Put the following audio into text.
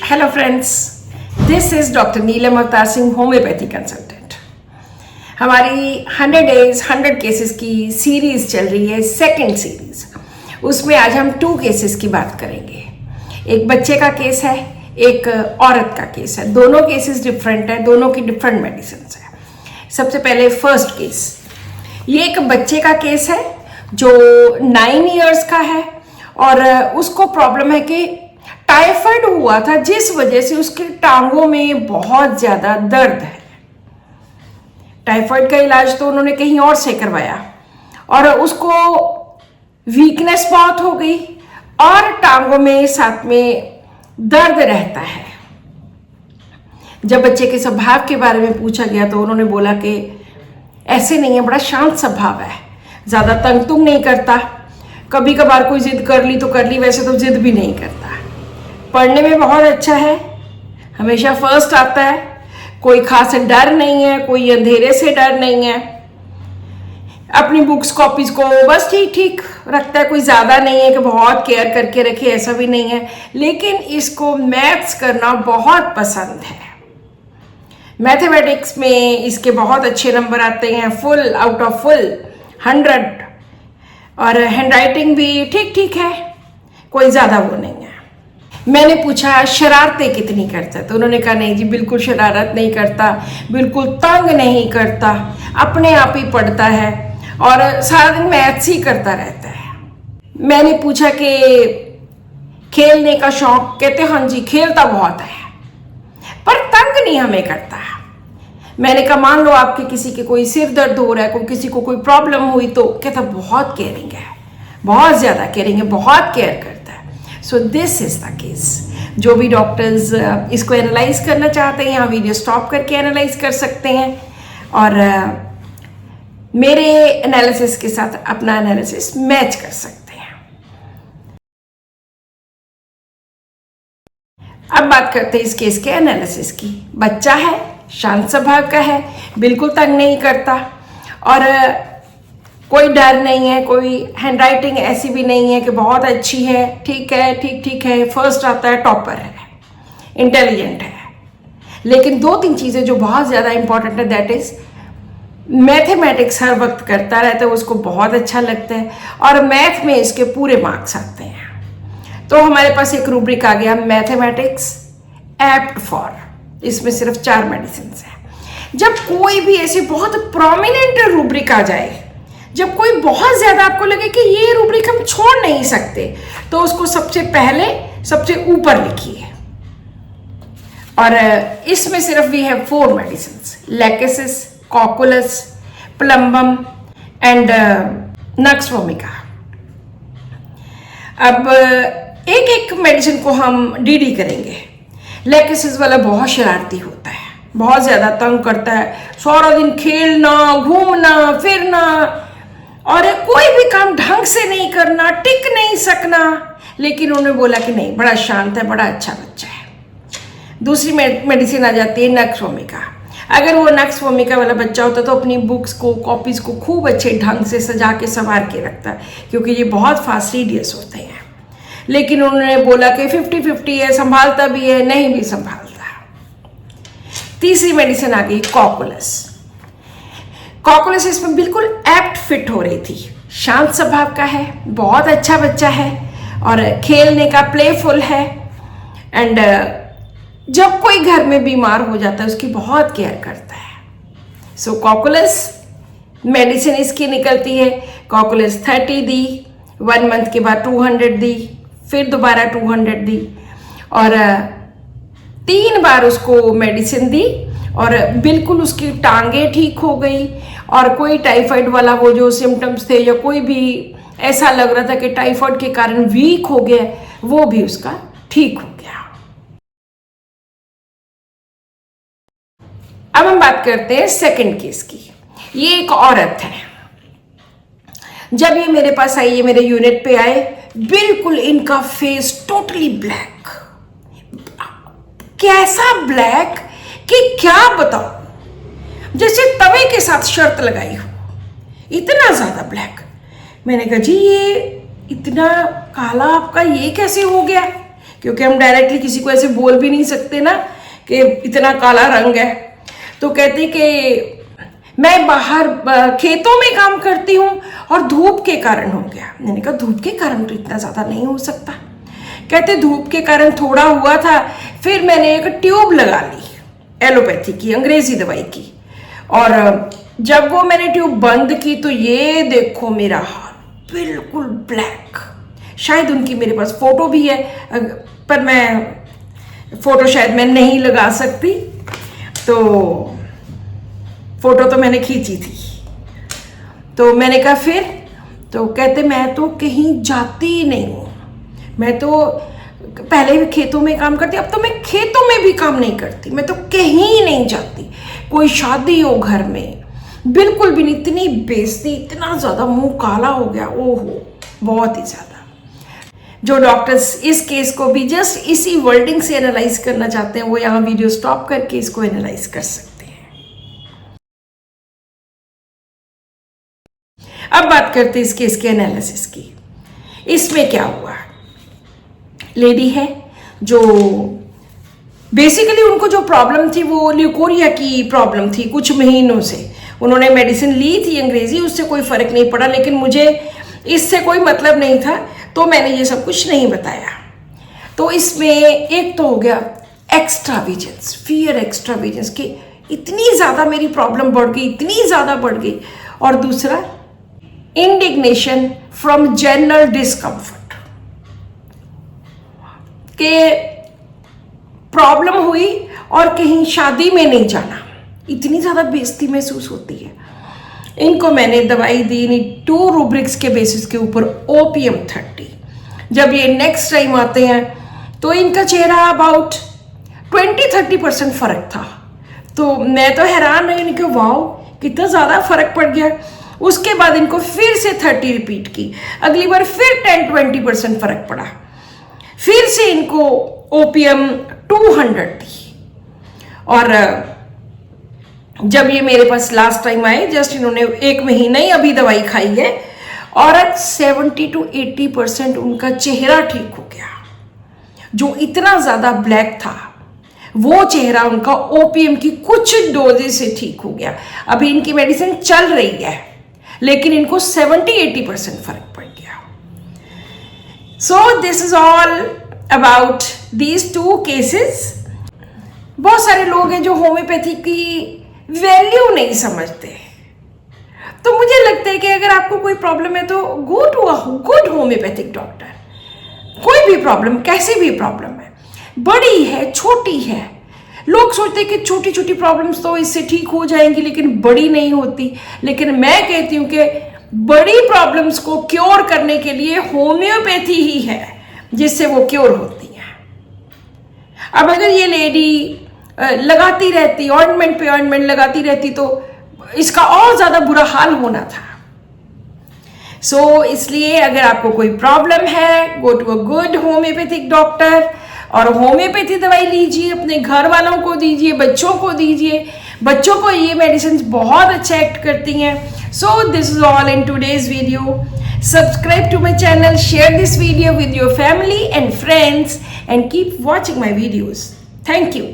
Hello friends, this is Dr. Neelam Avtar Singh homeopathy consultant. हमारी 100 days 100 cases की series चल रही है, सेकंड सीरीज। उसमें आज हम 2 केसेस की बात करेंगे। एक बच्चे का केस है, एक औरत का केस है। दोनों केसेस डिफरेंट है, दोनों की डिफरेंट मेडिसिन है। सबसे पहले फर्स्ट केस, ये एक बच्चे का केस है जो 9 इयर्स का है और उसको प्रॉब्लम है कि टाइफाइड हुआ था, जिस वजह से उसके टांगों में बहुत ज्यादा दर्द है। टाइफाइड का इलाज तो उन्होंने कहीं और से करवाया और उसको वीकनेस बहुत हो गई और टांगों में साथ में दर्द रहता है। जब बच्चे के स्वभाव के बारे में पूछा गया तो उन्होंने बोला कि ऐसे नहीं है, बड़ा शांत स्वभाव है, ज्यादा तंग तुंग नहीं करता, कभी कभार कोई जिद कर ली तो कर ली, वैसे तो जिद भी नहीं करता। पढ़ने में बहुत अच्छा है, हमेशा फर्स्ट आता है, कोई खास डर नहीं है, कोई अंधेरे से डर नहीं है, अपनी बुक्स कॉपीज को बस ठीक ठीक रखता है, कोई ज़्यादा नहीं है कि बहुत केयर करके रखे, ऐसा भी नहीं है। लेकिन इसको मैथ्स करना बहुत पसंद है। मैथमेटिक्स में इसके बहुत अच्छे नंबर आते हैं, फुल आउट ऑफ फुल 100, और हैंडराइटिंग भी ठीक ठीक है, कोई ज़्यादा वो नहीं है। मैंने पूछा शरारतें कितनी करता है, तो उन्होंने कहा नहीं जी, बिल्कुल शरारत नहीं करता, बिल्कुल तंग नहीं करता, अपने आप ही पढ़ता है और सारा दिन मैथ्स ही करता रहता है। मैंने पूछा कि खेलने का शौक, कहते हाँ जी खेलता बहुत है पर तंग नहीं हमें करता। मैंने कहा मान लो आपके किसी के कोई सिर दर्द हो रहा है, किसी को कोई प्रॉब्लम हुई, तो कहता बहुत केयरिंग है, बहुत ज़्यादा केयरिंग है, बहुत केयर करता है। So this is the case. जो भी डॉक्टर्स इसको एनालाइज करना चाहते हैं, यहाँ वीडियो स्टॉप करके एनालाइज कर सकते हैं और मेरे एनालिसिस के साथ अपना एनालिसिस मैच कर सकते हैं। अब बात करते हैं इस केस के एनालिसिस की। बच्चा है, शांत स्वभाव का है, बिल्कुल तंग नहीं करता और कोई डर नहीं है, कोई हैंडराइटिंग ऐसी भी नहीं है कि बहुत अच्छी है, ठीक है, ठीक ठीक है, फर्स्ट आता है, टॉपर है, इंटेलिजेंट है। लेकिन 2-3 चीज़ें जो बहुत ज़्यादा इंपॉर्टेंट है, दैट इज़ मैथमेटिक्स हर वक्त करता रहता है, उसको बहुत अच्छा लगता है और मैथ में इसके पूरे मार्क्स आते हैं। तो हमारे पास एक रूब्रिक आ गया, मैथमेटिक्स एप्ट फॉर। इसमें सिर्फ 4 मेडिसिन हैं। जब कोई भी ऐसी बहुत प्रोमिनेंट रूब्रिक आ जाए, जब कोई बहुत ज़्यादा आपको लगे कि ये रूब्रिक हम छोड़ नहीं सकते, तो उसको सबसे पहले सबसे ऊपर लिखिए। और इसमें सिर्फ we have 4 medicine, lachesis, cocculus, plumbum and nux vomica. अब एक एक मेडिसिन को हम डीडी करेंगे। लैकेसिस वाला बहुत शरारती होता है, बहुत ज़्यादा तंग करता है, सारा दिन खेलना, घूमना फिरना और कोई भी काम ढंग से नहीं करना, टिक नहीं सकना। लेकिन उन्होंने बोला कि नहीं, बड़ा शांत है, बड़ा अच्छा बच्चा है। दूसरी मेडिसिन आ जाती है नक्स वोमिका। अगर वो नक्स वोमिका वाला बच्चा होता तो अपनी बुक्स को, कॉपीज़ को खूब अच्छे ढंग से सजा के संवार के रखता, क्योंकि ये बहुत फास्टिडियस होते हैं। लेकिन उन्होंने बोला कि 50-50 है, संभालता भी है, नहीं भी संभालता। तीसरी मेडिसिन आ गई कॉकुलस। कॉकुलस इसमें बिल्कुल एप्ट फिट हो रही थी, शांत स्वभाव का है, बहुत अच्छा बच्चा है और खेलने का प्लेफुल है एंड जब कोई घर में बीमार हो जाता है उसकी बहुत केयर करता है। सो कॉकुलस मेडिसिन इसकी निकलती है। कॉकुलस 30 दी, 1 मंथ के बाद 200 दी, फिर दोबारा 200 दी और 3 बार उसको मेडिसिन दी और बिल्कुल उसकी टांगें ठीक हो गई और कोई टाइफाइड वाला वो जो सिम्टम्स थे या कोई भी ऐसा लग रहा था कि टाइफाइड के कारण वीक हो गया, वो भी उसका ठीक हो गया। अब हम बात करते हैं सेकंड केस की। ये एक औरत है। जब ये मेरे पास आई, ये मेरे यूनिट पे आए, बिल्कुल इनका फेस टोटली ब्लैक, कैसा ब्लैक कि क्या बताओ, जैसे तवे के साथ शर्त लगाई हो, इतना ज्यादा ब्लैक। मैंने कहा जी ये इतना काला आपका ये कैसे हो गया, क्योंकि हम डायरेक्टली किसी को ऐसे बोल भी नहीं सकते ना कि इतना काला रंग है। तो कहती कि मैं बाहर खेतों में काम करती हूँ और धूप के कारण हो गया। मैंने कहा धूप के कारण तो इतना ज़्यादा नहीं हो सकता। कहते धूप के कारण थोड़ा हुआ था, फिर मैंने एक ट्यूब लगा ली एलोपैथी की, अंग्रेजी दवाई की, और जब वो मैंने ट्यूब बंद की तो ये देखो मेरा हाथ बिल्कुल ब्लैक। शायद उनकी मेरे पास फोटो भी है, पर मैं फोटो शायद मैं नहीं लगा सकती, तो फोटो तो मैंने खींची थी। तो मैंने कहा फिर, तो कहते मैं तो कहीं जाती ही नहीं हूँ, मैं तो पहले भी खेतों में काम करती, अब तो मैं खेतों में भी काम नहीं करती, मैं तो कहीं नहीं जाती, कोई शादी हो घर में बिल्कुल भी नहीं। इतनी बेइज्जती, इतना ज़्यादा मुंह काला हो गया, ओहो बहुत ही ज़्यादा। जो डॉक्टर्स इस केस को भी जस्ट इसी वर्डिंग से एनालाइज करना चाहते हैं वो यहाँ वीडियो स्टॉप करके इसको एनालाइज कर सकते हैं। अब बात करते हैं इस केस के एनालिसिस की। इसमें क्या हुआ, लेडी है जो बेसिकली उनको जो प्रॉब्लम थी वो ल्यूकोरिया की प्रॉब्लम थी। कुछ महीनों से उन्होंने मेडिसिन ली थी अंग्रेजी, उससे कोई फर्क नहीं पड़ा, लेकिन मुझे इससे कोई मतलब नहीं था तो मैंने ये सब कुछ नहीं बताया। तो इसमें एक तो हो गया extra vigilance, fear extra vigilance कि इतनी ज़्यादा मेरी प्रॉब्लम बढ़ गई, इतनी ज़्यादा बढ़ गई, और दूसरा इंडिग्नेशन फ्रॉम जनरल डिस्कम्फर्ट के प्रॉब्लम हुई और कहीं शादी में नहीं जाना, इतनी ज़्यादा बेइज्जती महसूस होती है। इनको मैंने दवाई दी 2 रूब्रिक्स के बेसिस के ऊपर ओपीएम 30। जब ये नेक्स्ट टाइम आते हैं तो इनका चेहरा अबाउट 20-30% फ़र्क था। तो मैं तो हैरान रही कि वाओ कितना ज़्यादा फ़र्क पड़ गया। उसके बाद इनको फिर से 30 रिपीट की, अगली बार फिर 10-20% फ़र्क पड़ा, फिर से इनको ओपीएम 200 दी। और जब ये मेरे पास लास्ट टाइम आए, जस्ट इन्होंने 1 महीना ही अभी दवाई खाई है, और 70-80% उनका चेहरा ठीक हो गया। जो इतना ज़्यादा ब्लैक था वो चेहरा उनका ओपीएम की कुछ डोजेज से ठीक हो गया। अभी इनकी मेडिसिन चल रही है लेकिन इनको 70-80% फर्क पड़ गया। So this is all about these 2 cases. बहुत सारे लोग हैं जो होम्योपैथी की वैल्यू नहीं समझते, तो मुझे लगता है कि अगर आपको कोई प्रॉब्लम है तो go to a good homeopathic doctor. कोई भी प्रॉब्लम, कैसी भी प्रॉब्लम है, बड़ी है छोटी है, लोग सोचते हैं कि छोटी छोटी प्रॉब्लम्स तो इससे ठीक हो जाएंगी लेकिन बड़ी नहीं होती। लेकिन मैं कहती हूँ कि बड़ी प्रॉब्लम्स को क्योर करने के लिए होम्योपैथी ही है जिससे वो क्योर होती है। अब अगर ये लेडी लगाती रहती, ऑइंटमेंट पे ऑइंटमेंट लगाती रहती, तो इसका और ज़्यादा बुरा हाल होना था। सो इसलिए अगर आपको कोई प्रॉब्लम है, go to a good homeopathic doctor और होम्योपैथी दवाई लीजिए, अपने घर वालों को दीजिए, बच्चों को दीजिए। बच्चों को ये मेडिसिन बहुत अच्छा एक्ट करती हैं। So this is all in today's video. Subscribe to my channel, share this video with your family and friends, and keep watching my videos. Thank you.